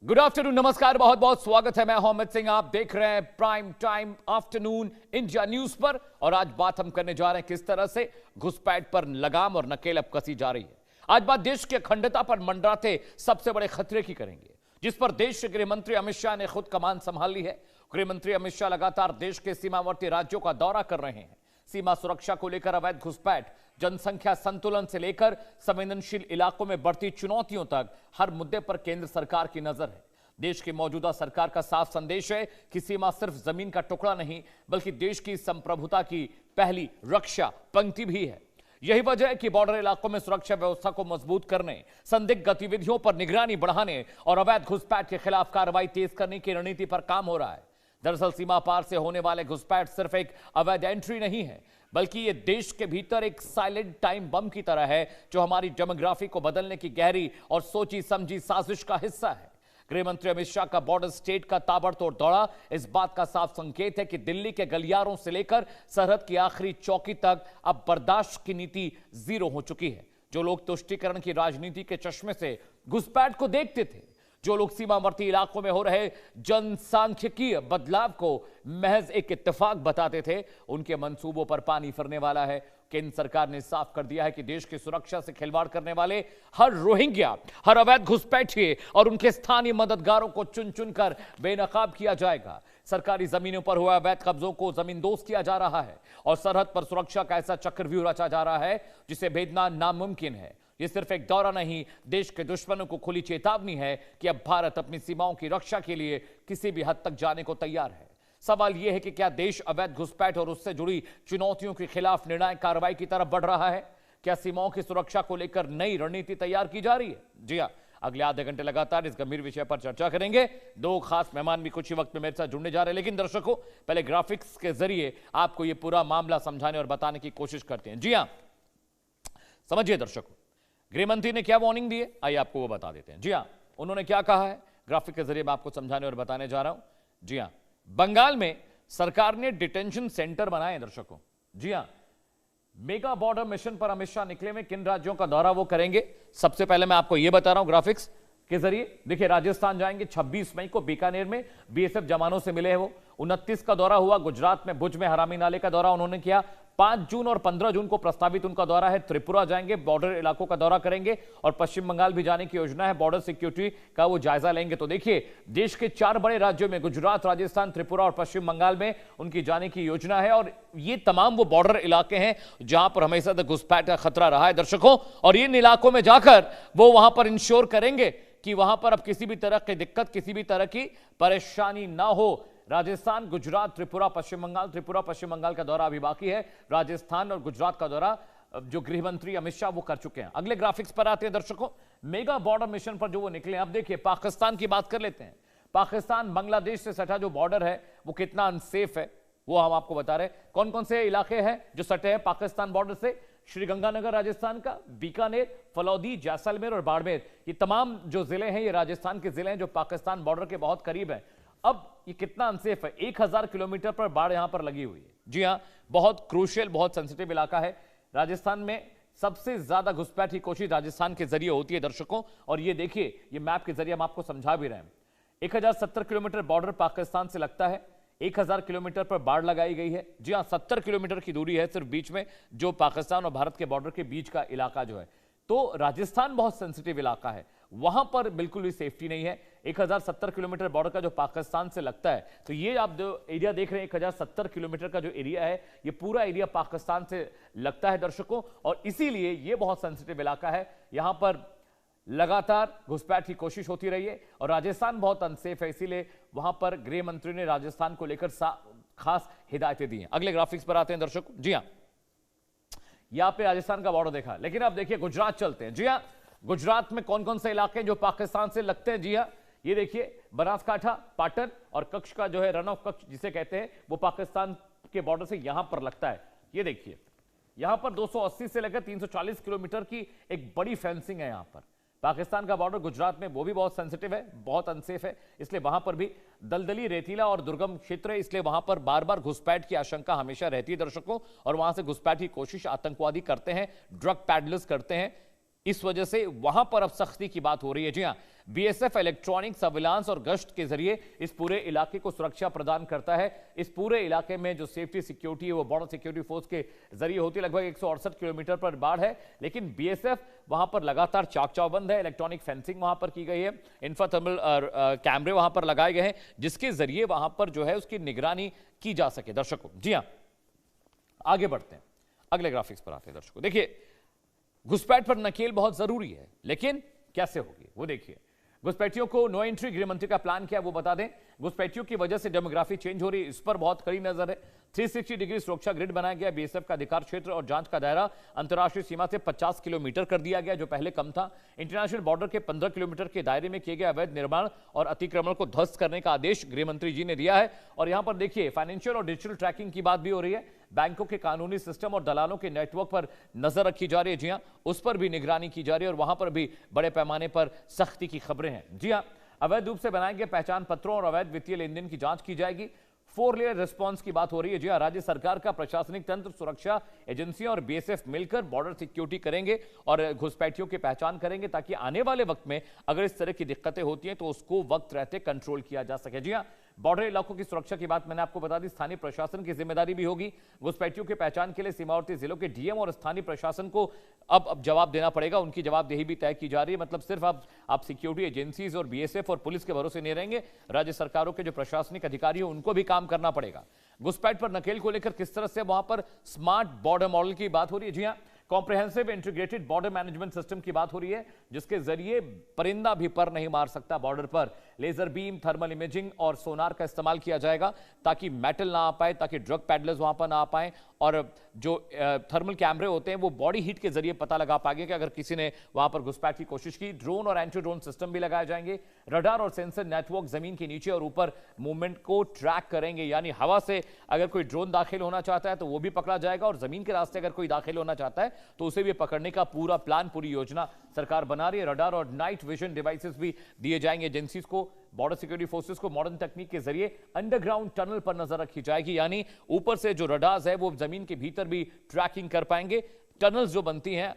Good afternoon, नमस्कार, बहुत बहुत स्वागत है। मैं हूं अमित सिंह, आप देख रहे हैं prime time afternoon India news पर। और आज बात हम करने जा रहे हैं किस तरह से घुसपैठ पर लगाम और नकेल अब कसी जा रही है। आज बात देश की अखंडता पर मंडराते सबसे बड़े खतरे की करेंगे, जिस पर देश के गृह मंत्री अमित शाह ने खुद कमान संभाल ली है। गृह मंत्री अमित शाह लगातार देश के सीमावर्ती राज्यों का दौरा कर रहे हैं। सीमा सुरक्षा को लेकर अवैध घुसपैठ, जनसंख्या संतुलन से लेकर संवेदनशील इलाकों में बढ़ती चुनौतियों तक हर मुद्दे पर केंद्र सरकार की नजर है। देश की मौजूदा सरकार का साफ संदेश है कि सीमा सिर्फ जमीन का टुकड़ा नहीं, बल्कि देश की संप्रभुता की पहली रक्षा पंक्ति भी है। यही वजह है कि बॉर्डर इलाकों में सुरक्षा व्यवस्था को मजबूत करने, संदिग्ध गतिविधियों पर निगरानी बढ़ाने और अवैध घुसपैठ के खिलाफ कार्रवाई तेज करने की रणनीति पर काम हो रहा है। दरअसल सीमा पार से होने वाले घुसपैठ सिर्फ एक अवैध एंट्री नहीं है, बल्कि यह देश के भीतर एक साइलेंट टाइम बम की तरह है, जो हमारी डेमोग्राफी को बदलने की गहरी और सोची समझी साजिश का हिस्सा है। गृह मंत्री अमित शाह का बॉर्डर स्टेट का ताबड़तोड़ दौरा इस बात का साफ संकेत है कि दिल्ली के गलियारों से लेकर सरहद की आखिरी चौकी तक अब बर्दाश्त की नीति जीरो हो चुकी है। जो लोग तुष्टीकरण की राजनीति के चश्मे से घुसपैठ को देखते थे, जो लोग सीमावर्ती इलाकों में हो रहे जनसांख्यिकीय बदलाव को महज एक इत्तेफाक बताते थे, उनके मंसूबों पर पानी फिरने वाला है। केंद्र सरकार ने साफ कर दिया है कि देश की सुरक्षा से खिलवाड़ करने वाले हर रोहिंग्या, हर अवैध घुसपैठिए और उनके स्थानीय मददगारों को चुन चुनकर बेनकाब किया जाएगा। सरकारी जमीनों पर हुए अवैध कब्जों को जमींदोज किया जा रहा है और सरहद पर सुरक्षा का ऐसा चक्रव्यूह रचा जा रहा है जिसे भेदना नामुमकिन है। यह सिर्फ एक दौरा नहीं, देश के दुश्मनों को खुली चेतावनी है कि अब भारत अपनी सीमाओं की रक्षा के लिए किसी भी हद तक जाने को तैयार है। सवाल यह है कि क्या देश अवैध घुसपैठ और उससे जुड़ी चुनौतियों के खिलाफ निर्णायक कार्रवाई की तरफ बढ़ रहा है? क्या सीमाओं की सुरक्षा को लेकर नई रणनीति तैयार की जा रही है? जी हां, अगले आधे घंटे लगातार इस गंभीर विषय पर चर्चा करेंगे। दो खास मेहमान भी कुछ ही वक्त में मेरे साथ जुड़ने जा रहे हैं, लेकिन दर्शकों पहले ग्राफिक्स के जरिए आपको यह पूरा मामला समझाने और बताने की कोशिश करते हैं। जी हां, समझिए दर्शकों, गृहमंत्री ने क्या वार्निंग दी है, आइए आपको वो बता देते हैं। जी हां, उन्होंने क्या कहा है, ग्राफिक के जरिए मैं आपको समझाने और बताने जा रहा हूं। जी हां, बंगाल में सरकार ने डिटेंशन सेंटर बनाए दर्शकों। जी हां, मेगा बॉर्डर मिशन पर अमित शाह निकले में किन राज्यों का दौरा वो करेंगे, सबसे पहले मैं आपको यह बता रहा हूं ग्राफिक्स के जरिए। देखिए, राजस्थान जाएंगे 26 मई को, बीकानेर में बीएसएफ जवानों से मिले हैं वो। 29 का दौरा हुआ गुजरात में, भुज में हरामी नाले का दौरा उन्होंने किया। 5 जून और 15 जून को प्रस्तावित उनका दौरा है। त्रिपुरा जाएंगे, बॉर्डर इलाकों का दौरा करेंगे और पश्चिम बंगाल भी जाने की योजना है। बॉर्डर सिक्योरिटी का वो जायजा लेंगे। तो देखिए, देश के 4 बड़े राज्यों में गुजरात, राजस्थान, त्रिपुरा और पश्चिम बंगाल में उनकी जाने की योजना है। और ये तमाम वो बॉर्डर इलाके हैं जहां पर हमेशा तक घुसपैठ का खतरा रहा है दर्शकों। और इन इलाकों में जाकर वो वहां पर इंश्योर करेंगे कि वहां पर अब किसी भी तरह की दिक्कत, किसी भी तरह की परेशानी ना हो। राजस्थान, गुजरात, त्रिपुरा, पश्चिम बंगाल, त्रिपुरा पश्चिम बंगाल का दौरा अभी बाकी है। राजस्थान और गुजरात का दौरा जो गृह मंत्री अमित शाह वो कर चुके हैं। अगले ग्राफिक्स पर आते हैं दर्शकों, मेगा बॉर्डर मिशन पर जो वो निकले। अब देखिए, पाकिस्तान की बात कर लेते हैं। पाकिस्तान बांग्लादेश से सटा जो बॉर्डर है वो कितना अनसेफ है, वो हम आपको बता रहे हैं। कौन कौन से इलाके हैं जो सटे हैं पाकिस्तान बॉर्डर से? श्रीगंगानगर राजस्थान का, बीकानेर, फलौदी, जैसलमेर और बाड़मेर, ये तमाम जो जिले हैं ये राजस्थान के जिले हैं जो पाकिस्तान बॉर्डर के बहुत करीब है। अब ये कितना अनसेफ है, 1000 किलोमीटर पर बाढ़ यहां पर लगी हुई है। जी हां, बहुत क्रूशियल, बहुत सेंसिटिव इलाका है। राजस्थान में सबसे ज्यादा घुसपैठ की कोशिश राजस्थान के जरिए होती है दर्शकों। और ये देखिए, ये मैप के जरिए हम आपको समझा भी रहे हैं। 1070 किलोमीटर बॉर्डर पाकिस्तान से लगता है, 1000 किलोमीटर पर बाढ़ लगाई गई है। जी हां, 70 किलोमीटर की दूरी है सिर्फ बीच में, जो पाकिस्तान और भारत के बॉर्डर के बीच का इलाका जो है। तो राजस्थान बहुत सेंसिटिव इलाका है, वहां पर बिल्कुल भी सेफ्टी नहीं है। 1070 किलोमीटर बॉर्डर का जो पाकिस्तान से लगता है, तो ये आप जो एरिया देख रहे हैं 1070 किलोमीटर का जो एरिया है, ये पूरा एरिया पाकिस्तान से लगता है दर्शकों। और इसीलिए ये बहुत सेंसिटिव इलाका है, यहां पर लगातार घुसपैठ की कोशिश होती रही है। और राजस्थान बहुत अनसेफ है, इसीलिए वहां पर गृह मंत्री ने राजस्थान को लेकर खास हिदायतें दी हैं। अगले ग्राफिक्स पर आते हैं दर्शकों। जी हां, यहां पे राजस्थान का बॉर्डर देखा, लेकिन अब देखिए गुजरात चलते हैं। जी हां, गुजरात में कौन कौन से इलाके जो पाकिस्तान से लगते हैं? जी हां, ये देखिए, बनासकाठा, पाटन और कच्छ का जो है रन ऑफ कच्छ जिसे कहते हैं, वो पाकिस्तान के बॉर्डर से यहां पर लगता है। ये देखिए, यहां पर 280 से लेकर 340 किलोमीटर की एक बड़ी फेंसिंग है। यहां पर पाकिस्तान का बॉर्डर गुजरात में वो भी बहुत सेंसिटिव है, बहुत अनसेफ है, इसलिए वहां पर भी दलदली, रेतीला और दुर्गम क्षेत्र है, इसलिए वहां पर बार बार घुसपैठ की आशंका हमेशा रहती है दर्शकों। और वहां से घुसपैठ की कोशिश आतंकवादी करते हैं, ड्रग पैडलर्स करते हैं, इस वजह से वहां पर अब सख्ती की बात हो रही है। जी हां, बीएसएफ इलेक्ट्रॉनिक सर्विलांस और गश्त के जरिए इस पूरे इलाके को सुरक्षा प्रदान करता है। इस पूरे इलाके में जो सेफ्टी सिक्योरिटी है वो बॉर्डर सिक्योरिटी फोर्स के जरिए होती है। लगभग 168 किलोमीटर पर बाढ़ है, लेकिन बीएसएफ वहां पर लगातार चाक चौबंद है। इलेक्ट्रॉनिक फेंसिंग वहां पर की गई है, इंफ्राथर्मल कैमरे वहां पर लगाए गए हैं, जिसके जरिए वहां पर जो है उसकी निगरानी की जा सके। दर्शकों, जी हां, आगे बढ़ते हैं, अगले ग्राफिक्स पर आते हैं। दर्शकों देखिए, घुसपैठ पर नकेल बहुत जरूरी है, लेकिन कैसे होगी वो देखिए। घुसपैठियों को नो एंट्री गृह मंत्री का प्लान क्या है वो बता दें। घुसपैठियों की वजह से डेमोग्राफी चेंज हो रही है, इस पर बहुत कड़ी नजर है। 360 डिग्री सुरक्षा ग्रिड बनाया गया। बीएसएफ का अधिकार क्षेत्र और जांच का दायरा अंतर्राष्ट्रीय सीमा से 50 किलोमीटर कर दिया गया, जो पहले कम था। इंटरनेशनल बॉर्डर के 15 किलोमीटर के दायरे में किए गए अवैध निर्माण और अतिक्रमण को ध्वस्त करने का आदेश गृह मंत्री जी ने दिया है। और यहां पर देखिए, फाइनेंशियल और डिजिटल ट्रैकिंग की बात भी हो रही है। बैंकों के कानूनी सिस्टम और दलालों के नेटवर्क पर नजर रखी जा रही है। जी हां, उस पर भी निगरानी की जा रही है और वहां पर भी बड़े पैमाने पर सख्ती की खबरें हैं। जी हां, अवैध रूप से बनाए गए पहचान पत्रों और अवैध वित्तीय लेन देन की जांच की जाएगी। 4 लेयर रिस्पांस की बात हो रही है। जी हां, राज्य सरकार का प्रशासनिक तंत्र, सुरक्षा एजेंसियां और बीएसएफ मिलकर बॉर्डर सिक्योरिटी करेंगे और घुसपैठियों की पहचान करेंगे, ताकि आने वाले वक्त में अगर इस तरह की दिक्कतें होती हैं तो उसको वक्त रहते कंट्रोल किया जा सके। जी हां, बॉर्डर इलाकों की सुरक्षा की बात मैंने आपको बता दी, स्थानीय प्रशासन की जिम्मेदारी भी होगी। घुसपैठियों की पहचान के लिए सीमावर्ती जिलों के डीएम और स्थानीय प्रशासन को अब जवाब देना पड़ेगा। उनकी जवाबदेही भी तय की जा रही है। मतलब सिर्फ आप सिक्योरिटी एजेंसीज और बीएसएफ और पुलिस के भरोसे नहीं रहेंगे। राज्य सरकारों के जो प्रशासनिक अधिकारी हैं उनको भी काम करना पड़ेगा। घुसपैठ पर नकेल को लेकर किस तरह से वहां पर स्मार्ट बॉर्डर मॉडल की बात हो रही है। जी हां, comprehensive integrated border management system की बात हो रही है, जिसके जरिए परिंदा भी पर नहीं मार सकता। बॉर्डर पर लेजर बीम, थर्मल इमेजिंग और सोनार का इस्तेमाल किया जाएगा, ताकि मेटल ना आ पाए, ताकि ड्रग पैडलर्स वहां पर ना आ पाए। और जो थर्मल कैमरे होते हैं वो बॉडी हीट के जरिए पता लगा पाएंगे कि अगर किसी ने वहां पर घुसपैठ की कोशिश की। ड्रोन और एंटी ड्रोन सिस्टम भी लगाए जाएंगे। रडार और सेंसर नेटवर्क जमीन के नीचे और ऊपर मूवमेंट को ट्रैक करेंगे, यानी हवा से अगर कोई ड्रोन दाखिल होना चाहता है तो वो भी पकड़ा जाएगा, और जमीन के रास्ते अगर कोई दाखिल होना चाहता है तो उसे भी पकड़ने का पूरा प्लान, पूरी योजना सरकार बना रही है। रडार और नाइट विजन डिवाइसेस भी दिए जाएंगे एजेंसीज को। बॉर्डर सिक्योरिटी फोर्सेस को मॉडर्न तकनीक के जरिए अंडरग्राउंड टनल पर नजर रखी जाएगी, यानी ऊपर से जो रडार्स है वो जमीन के भीतर भी ट्रैकिंग कर पाएंगे। टनल्स जो बनती हैं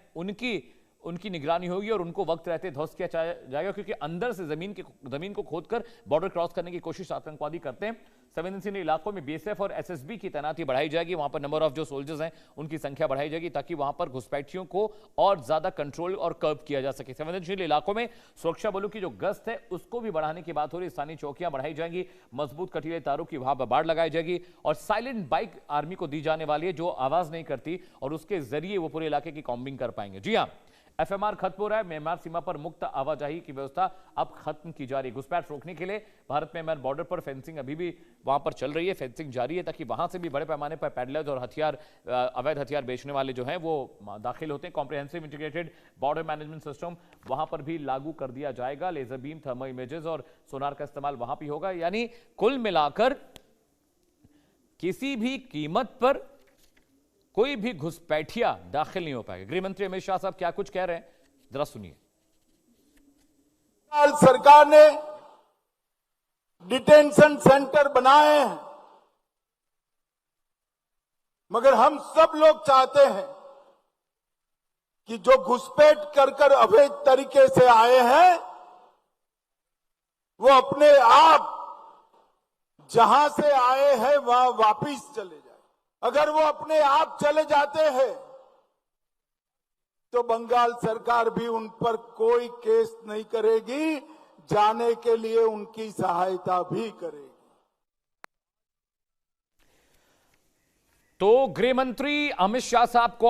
उनकी निगरानी होगी और उनको वक्त रहते ध्वस्त किया जाएगा, क्योंकि अंदर से जमीन को खोदकर बॉर्डर क्रॉस करने की कोशिश आतंकवादी करते हैं। संवेदनशील इलाकों में बीएसएफ और एसएसबी की तैनाती बढ़ाई जाएगी। वहां पर नंबर ऑफ जो सोल्जर्स हैं उनकी संख्या बढ़ाई जाएगी, ताकि वहां पर घुसपैठियों को और ज्यादा कंट्रोल और कर्ब किया जा सके। संवेदनशील इलाकों में सुरक्षा बलों की जो गश्त है उसको भी बढ़ाने की बात हो रही है। स्थानीय चौकियां बढ़ाई जाएंगी, मजबूत कटीले तारों की वहां पर बाड़ लगाई जाएगी, और साइलेंट बाइक आर्मी को दी जाने वाली है जो आवाज नहीं करती, और उसके जरिए वो पूरे इलाके की कॉम्बिंग कर पाएंगे। जी हां, एफएमआर खत्म हो रहा है। म्यांमार सीमा पर मुक्त आवाजाही की व्यवस्था अब खत्म की जा रही है। घुसपैठ रोकने के लिए भारत म्यांमार बॉर्डर पर फेंसिंग अभी भी वहां पर चल रही है, फेंसिंग जारी है, ताकि वहां से भी बड़े पैमाने पर पैडलर्स और अवैध हथियार बेचने वाले जो हैं वो दाखिल होते हैं। Comprehensive integrated border management system वहां पर भी लागू कर दिया जाएगा। लेजर बीम, थर्मल इमेजेस और सोनार का इस्तेमाल वहां भी होगा। यानी कुल मिलाकर किसी भी कीमत पर कोई भी घुसपैठिया दाखिल नहीं हो पाएगा। गृह मंत्री अमित शाह साहब क्या कुछ कह रहे हैं, जरा सुनिए। सरकार ने डिटेंशन सेंटर बनाए हैं, मगर हम सब लोग चाहते हैं कि जो घुसपैठ कर अवैध तरीके से आए हैं वो अपने आप जहां से आए हैं वहां वापिस चले जाए। अगर वो अपने आप चले जाते हैं तो बंगाल सरकार भी उन पर कोई केस नहीं करेगी, जाने के लिए उनकी सहायता भी करेगी। तो गृह मंत्री अमित शाह साहब को